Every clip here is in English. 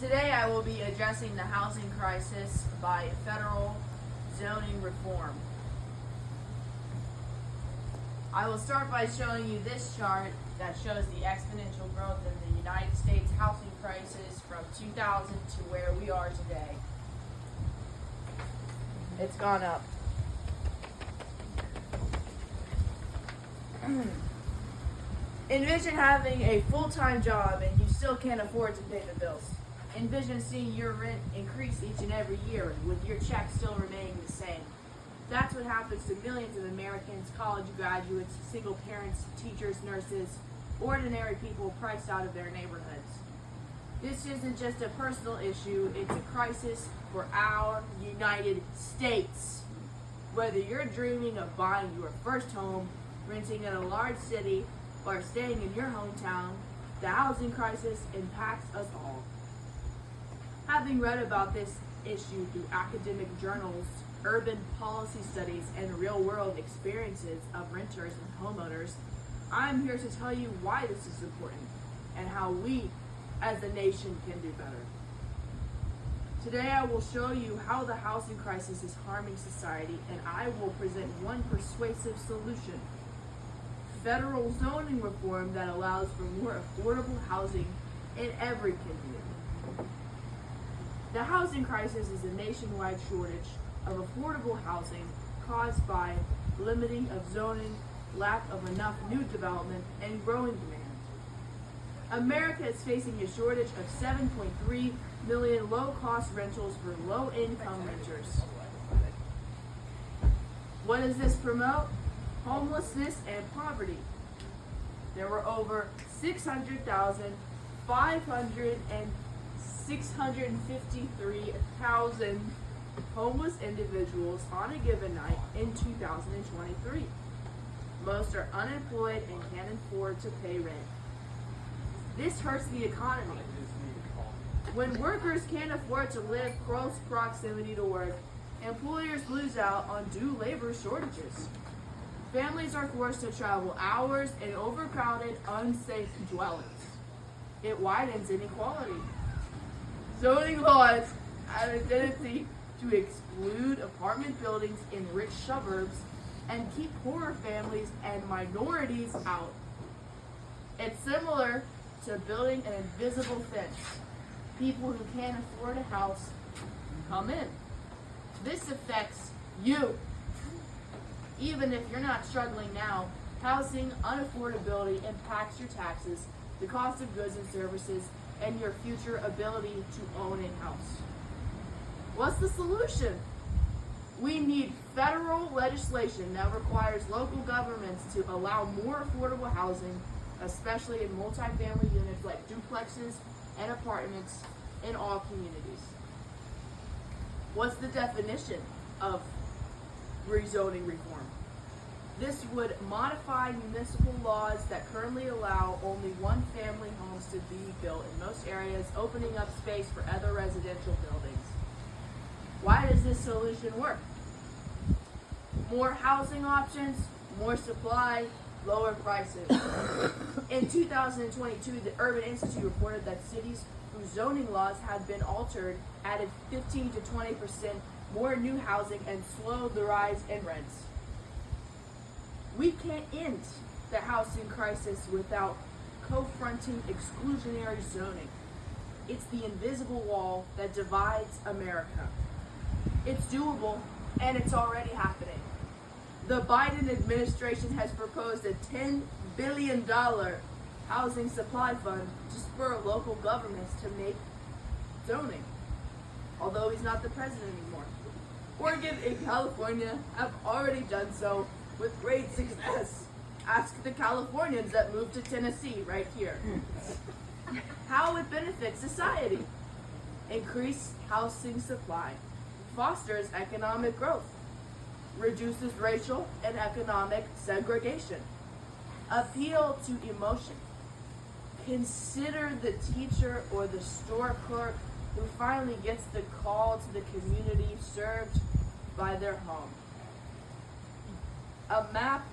Today I will be addressing the housing crisis by federal zoning reform. I will start by showing you this chart that shows the exponential growth in the United States housing crisis from 2000 to where we are today. It's gone up. Envision having a full-time job and you still can't afford to pay the bills. Envision seeing your rent increase each and every year with your check still remaining the same. That's what happens to millions of Americans, college graduates, single parents, teachers, nurses, ordinary people priced out of their neighborhoods. This isn't just a personal issue, it's a crisis for our United States. Whether you're dreaming of buying your first home, renting in a large city, or staying in your hometown, the housing crisis impacts us all. Having read about this issue through academic journals, urban policy studies, and real-world experiences of renters and homeowners, I'm here to tell you why this is important and how we, as a nation, can do better. Today I will show you how the housing crisis is harming society, and I will present one persuasive solution: federal zoning reform that allows for more affordable housing in every community. The housing crisis is a nationwide shortage of affordable housing caused by limiting of zoning, lack of enough new development, and growing demand. America is facing a shortage of 7.3 million low-cost rentals for low-income renters. What does this promote? Homelessness and poverty. There were over 653,000 homeless individuals on a given night in 2023. Most are unemployed and can't afford to pay rent. This hurts the economy. When workers can't afford to live close proximity to work, employers lose out on due labor shortages. Families are forced to travel hours in overcrowded, unsafe dwellings. It widens inequality. Zoning laws have a tendency to exclude apartment buildings in rich suburbs and keep poorer families and minorities out. It's similar to building an invisible fence. People who can't afford a house come in. This affects you. Even if you're not struggling now, housing unaffordability impacts your taxes, the cost of goods and services, and your future ability to own a house. What's the solution? We need federal legislation that requires local governments to allow more affordable housing, especially in multifamily units like duplexes and apartments in all communities. What's the definition of rezoning reform? This would modify municipal laws that currently allow only one-family homes to be built in most areas, opening up space for other residential buildings. Why does this solution work? More housing options, more supply, lower prices. In 2022, the Urban Institute reported that cities whose zoning laws had been altered added 15 to 20% more new housing and slowed the rise in rents. We can't end the housing crisis without confronting exclusionary zoning. It's the invisible wall that divides America. It's doable, and it's already happening. The Biden administration has proposed a $10 billion housing supply fund to spur local governments to make zoning, although he's not the president anymore. Oregon and California have already done so with great success. Ask the Californians that moved to Tennessee right here. How it benefits society. Increased housing supply. Fosters economic growth. Reduces racial and economic segregation. Appeal to emotion. Consider the teacher or the store clerk who finally gets the call to the community served by their home. A map.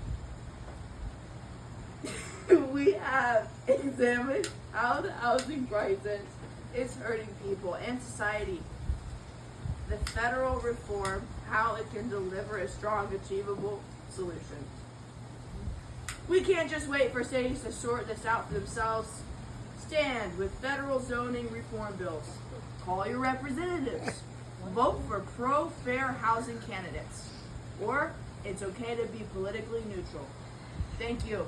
We have examined how the housing crisis It's hurting people and society. The federal reform, how it can deliver a strong, achievable solution. We can't just wait for states to sort this out for themselves. Stand with federal zoning reform bills. Call your representatives. Vote for pro-fair housing candidates. Or it's okay to be politically neutral. Thank you.